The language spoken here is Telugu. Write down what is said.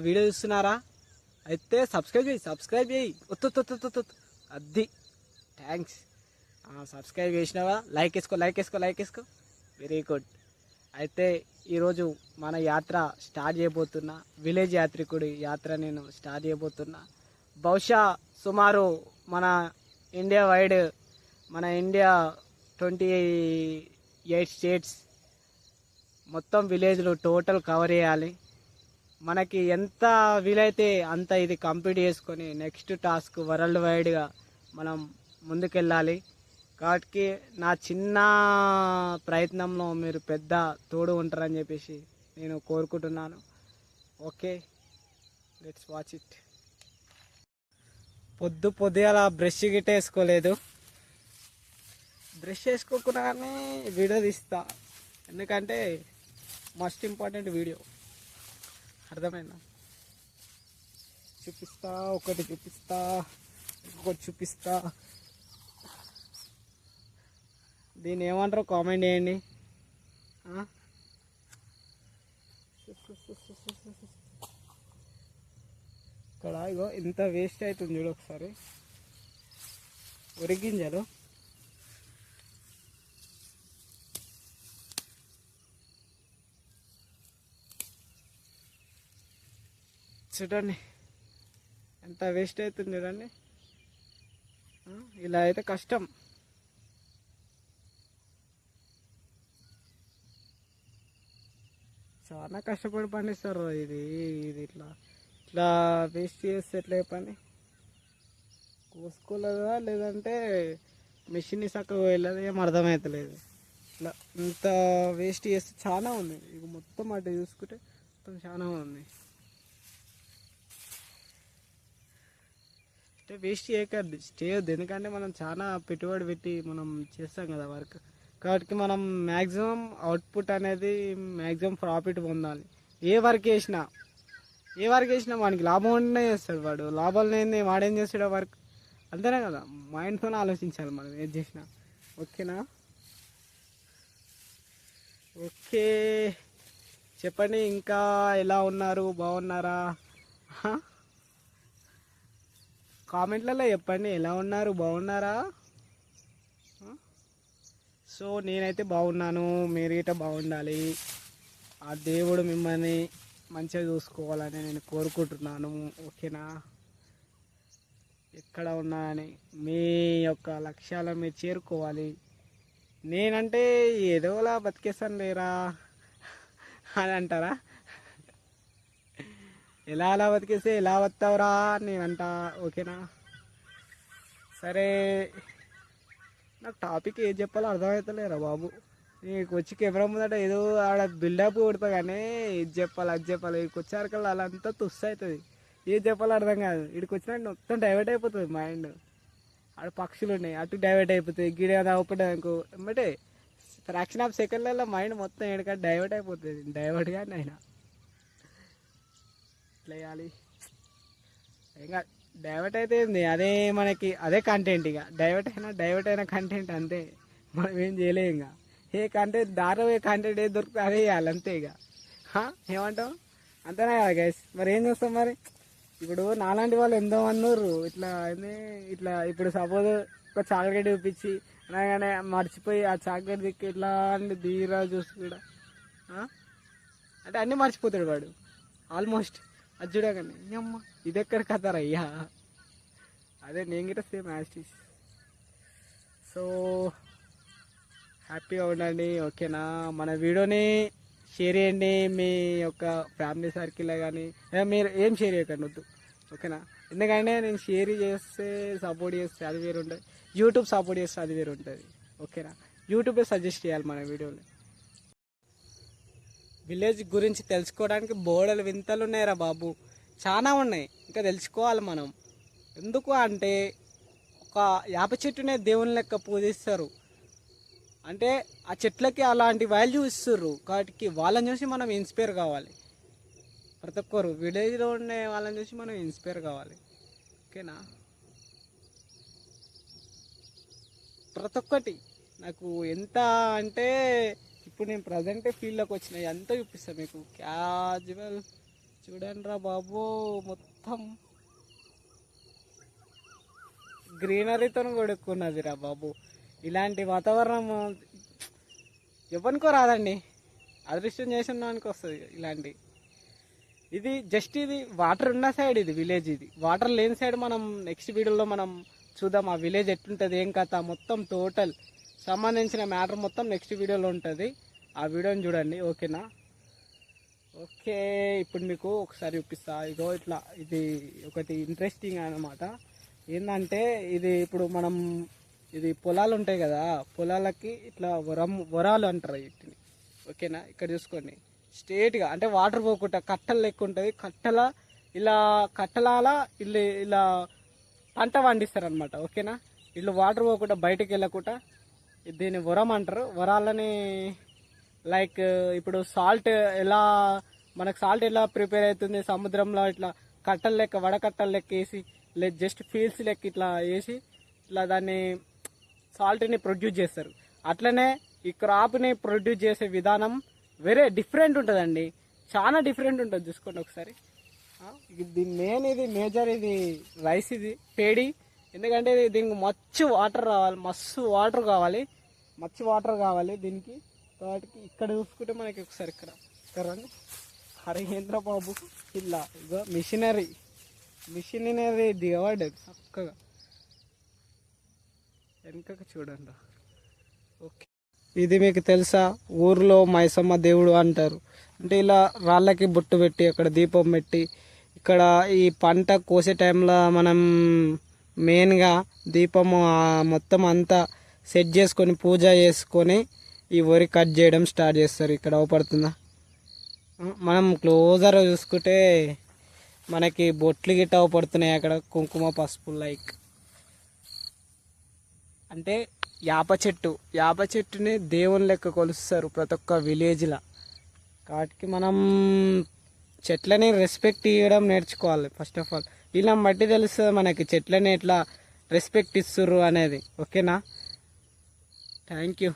వీడియో చూస్తున్నారా? అయితే సబ్స్క్రైబ్ చేయి ఒత్తు. అది థ్యాంక్స్. సబ్స్క్రైబ్ చేసినావా? లైక్ వేసుకో. Very good. అయితే ఈరోజు మన యాత్ర స్టార్ట్ చేయబోతున్నా. విలేజ్ యాత్రికుడి యాత్ర నేను స్టార్ట్ చేయబోతున్నా. బహుశా సుమారు మన ఇండియా 28 స్టేట్స్ మొత్తం విలేజ్లు టోటల్ కవర్ చేయాలి. మనకి ఎంత వీలైతే అంత ఇది కంప్లీట్ చేసుకొని నెక్స్ట్ టాస్క్ వరల్డ్ వైడ్గా మనం ముందుకెళ్ళాలి. కాబట్టి నా చిన్న ప్రయత్నంలో మీరు పెద్ద తోడు ఉంటారని చెప్పేసి నేను కోరుకుంటున్నాను. Okay, let's watch it. పొద్దుగాల బ్రష్ గిట్ట వేసుకోలేదు. బ్రష్ వేసుకోకుండానే వీడియో తీస్తా, ఎందుకంటే మస్ట్ ఇంపార్టెంట్ వీడియో. అర్థమైందా? ఒకటి చూపిస్తా, ఇంకొకటి చూపిస్తా. దీన్ని ఏమంటారో కామెంట్ చేయండి. ఇక్కడ ఇగో ఇంత వేస్ట్ అవుతుంది చూడు ఒకసారి. ఉరిగింజలు చూడండి, ఎంత వేస్ట్ అవుతుంది చూడండి. ఇలా అయితే కష్టం. చాలా కష్టపడి పండిస్తారు. ఇది ఇట్లా వేస్ట్ చేస్తే ఎట్లా పని కోసుకోలేదా, లేదంటే మెషిన్ చక్కగా వెళ్ళదు, ఏం అర్థమవుతలేదు. ఇట్లా ఇంత వేస్ట్ చేస్తే చాలా ఉంది. ఇక మొత్తం అటు చూసుకుంటే మొత్తం చాలా ఉంది. అంటే వేస్ట్ చేయొద్దు, ఎందుకంటే మనం చాలా పెట్టుబడి పెట్టి మనం చేస్తాం కదా వర్క్. కాబట్టి మనం మ్యాక్సిమం అవుట్పుట్ అనేది మ్యాక్సిమం ప్రాఫిట్ పొందాలి. ఏ వర్క్ చేసినా వానికి లాభం ఉంటేనే చేస్తాడు. వాడు లాభాలు లేని వాడేం చేస్తాడు వర్క్? అంతేనే కదా, మైండ్తోనే ఆలోచించాలి మనం ఏది చేసినా. ఓకేనా? ఓకే, చెప్పండి ఇంకా ఎలా ఉన్నారు? బాగున్నారా? కామెంట్లలో చెప్పండి, ఎలా ఉన్నారు? బాగున్నారా? సో నేనైతే బాగున్నాను, మీరు గిట్ట బాగుండాలి. ఆ దేవుడు మిమ్మల్ని మంచిగా చూసుకోవాలని నేను కోరుకుంటున్నాను. ఓకేనా? ఎక్కడ ఉన్నాయని మీ యొక్క లక్ష్యాలను మీరు చేరుకోవాలి. నేనంటే ఏదోలా బతికేస్తాను లేరా అని అంటారా? ఎలా బతికేస్తే ఎలా వస్తావురా నేనంట. ఓకేనా? సరే, నాకు టాపిక్ ఏం చెప్పాలో అర్థమవుతలేరా బాబు. నీకు వచ్చి కెమెరా ముందట ఏదో ఆడ బిల్డప్ కొడతా కానీ ఇది చెప్పాలి అది చెప్పాలి. ఇక్కడికి వచ్చారకల్లా అలా అంతా తుస్సు అవుతుంది. ఏది చెప్పాలో అర్థం కాదు. ఇక్కడికి వచ్చినట్టు మొత్తం డైవర్ట్ అయిపోతుంది మైండ్. ఆడ పక్షులు ఉన్నాయి, అటు డైవర్ట్ అయిపోతుంది. గిడ ఒకటి అనుకో ఎమ్మటే ఫ్రాక్షన్ ఆఫ్ సెకండ్లలో మైండ్ మొత్తం ఎక్కడికంటే డైవర్ట్ అయిపోతుంది. డైవర్ట్ కానీ అయినా ఇట్లా వేయాలి. ఇంకా డైవర్ట్ అయితే అదే మనకి అదే కంటెంట్. ఇక డైవర్ట్ అయిన కంటెంట్ అంతే, మనం ఏం చేయలేం. ఇంకా ఏ కంటెంట్ దారిలో ఏ కంటెంట్ ఏది దొరుకుతుంది అదే చేయాలి అంతే. ఇక ఏమంటాం? అంతేనా కదా గైస్? మరి ఏం చేస్తాం మరి? ఇప్పుడు నాలాంటి వాళ్ళు ఎంతో మంది ఇట్లా ఇప్పుడు సపోజ్ ఒక చాక్లెట్ చూపించి అనగానే మర్చిపోయి ఆ చాక్లెట్ దిక్కు ఇట్లా అంటే ధీరా చూసి కూడా అంటే అన్నీ మర్చిపోతాడు వాడు ఆల్మోస్ట్. అది చూడగానే అమ్మ ఇది ఎక్కడ కథరయ్యా. అదే నేను గిట్ట సేమ్ యాస్టీస్. సో హ్యాపీగా ఉండండి. ఓకేనా? మన వీడియోని షేర్ చేయండి మీ యొక్క ఫ్యామిలీ సర్కిల్లో కానీ. మీరు ఏం షేర్ చేయకండి, వద్దు. ఓకేనా? ఎందుకంటే నేను షేర్ చేస్తే సపోర్ట్ చేస్తే అది వేరు ఉంటుంది, యూట్యూబ్ సపోర్ట్ చేస్తే అది వేరు ఉంటుంది. ఓకేనా? యూట్యూబే సజెస్ట్ చేయాలి మన వీడియోని. విలేజ్ గురించి తెలుసుకోవడానికి బోడలు వింతలు ఉన్నాయిరా బాబు, చాలా ఉన్నాయి. ఇంకా తెలుసుకోవాలి మనం. ఎందుకు అంటే ఒక యాప చెట్టునే దేవుని లెక్క పూజిస్తారు. అంటే ఆ చెట్లకి అలాంటి వాల్యూ ఇస్తుర్రు. కాబట్టి వాళ్ళని చూసి మనం ఇన్స్పైర్ కావాలి. ప్రతి ఒక్కరు విలేజ్లో ఉండే వాళ్ళని చూసి మనం ఇన్స్పైర్ కావాలి. ఓకేనా? ప్రతి ఒక్కటి నాకు ఎంత అంటే ఇప్పుడు నేను ప్రజెంట్ ఫీల్డ్లోకి వచ్చిన ఎంత చూపిస్తాను మీకు. క్యాజువల్ చూడండి రా బాబు, మొత్తం గ్రీనరీతో కొడుకున్నది రా బాబు. ఇలాంటి వాతావరణం ఎవరికో రాదండి, అదృష్టం చేసినానికి వస్తుంది ఇలాంటి. ఇది జస్ట్ ఇది వాటర్ ఉన్న సైడ్, ఇది విలేజ్. ఇది వాటర్ లేని సైడ్ మనం నెక్స్ట్ వీడియోలో మనం చూద్దాం ఆ విలేజ్ ఎట్లుంటుంది, ఏం కథ, మొత్తం టోటల్ సంబంధించిన మ్యాటర్ మొత్తం నెక్స్ట్ వీడియోలో ఉంటుంది. ఆ వీడియోని చూడండి, ఓకేనా? ఓకే, ఇప్పుడు మీకు ఒకసారి చూపిస్తా. ఇగో ఇట్లా, ఇది ఒకటి ఇంట్రెస్టింగ్ అన్నమాట. ఏంటంటే ఇది ఇప్పుడు మనం, ఇది పొలాలు ఉంటాయి కదా, పొలాలకి ఇట్లా వరాలు అంటారు వీటిని, ఓకేనా? ఇక్కడ చూసుకోండి, స్ట్రేట్గా అంటే వాటర్ పోకుండా కట్టలు లెక్క ఉంటుంది. ఇలా కట్టలాల ఇల్లు ఇలా పంట పండిస్తారు అనమాట, ఓకేనా? ఇల్లు వాటర్ పోకుండా బయటకు వెళ్ళకుండా దీన్ని వరం అంటారు. వరాలని లైక్ ఇప్పుడు సాల్ట్ ఎలా, మనకు సాల్ట్ ఎలా ప్రిపేర్ అవుతుంది సముద్రంలో, ఇట్లా కట్టలు లెక్క, వడకట్టలు లెక్క వేసి, జస్ట్ ఫీల్డ్స్ లెక్క ఇట్లా వేసి ఇట్లా దాన్ని సాల్ట్ని ప్రొడ్యూస్ చేస్తారు. అట్లనే ఈ క్రాప్ని ప్రొడ్యూస్ చేసే విధానం వేరే డిఫరెంట్ ఉంటుందండి, చాలా డిఫరెంట్ ఉంటుంది. చూసుకోండి ఒకసారి. దీని మెయిన్, ఇది మేజర్, ఇది రైస్, ఇది పేడి. ఎందుకంటే దీనికి మస్తు వాటర్ కావాలి, మస్తు వాటర్ కావాలి దీనికి. వాటికి ఇక్కడ చూసుకుంటే మనకి ఒకసారి ఇక్కడ రండి. హరేంద్ర బాబు ఇలా ఇగో మిషనరీ దిగవాడు చక్కగా వెనుకకు చూడండి. ఓకే, ఇది మీకు తెలుసా, ఊర్లో మైసమ్మ దేవుడు అంటారు. అంటే ఇలా రాళ్ళకి బొట్టు పెట్టి అక్కడ దీపం పెట్టి, ఇక్కడ ఈ పంట కోసే టైంలో మనం మెయిన్గా దీపము మొత్తం అంతా సెట్ చేసుకొని పూజ చేసుకొని ఈ వరి కట్ చేయడం స్టార్ట్ చేస్తారు. ఇక్కడ అవపడుతుందా, మనం క్లోజర్ చూసుకుంటే మనకి బొట్లు గిట్ట అవపడుతున్నాయి అక్కడ, కుంకుమ పసుపు లైక్. అంటే యాప చెట్టుని దేవుని లెక్క కొలుస్తారు ప్రతి ఒక్క విలేజ్లో. కాబట్టి మనం చెట్లని రెస్పెక్ట్ ఇవ్వడం నేర్చుకోవాలి ఫస్ట్ ఆఫ్ ఆల్. వీళ్ళని బట్టి తెలుస్తుంది మనకి చెట్లని ఎట్లా రెస్పెక్ట్ ఇస్తుర్రు అనేది, ఓకేనా? Thank you.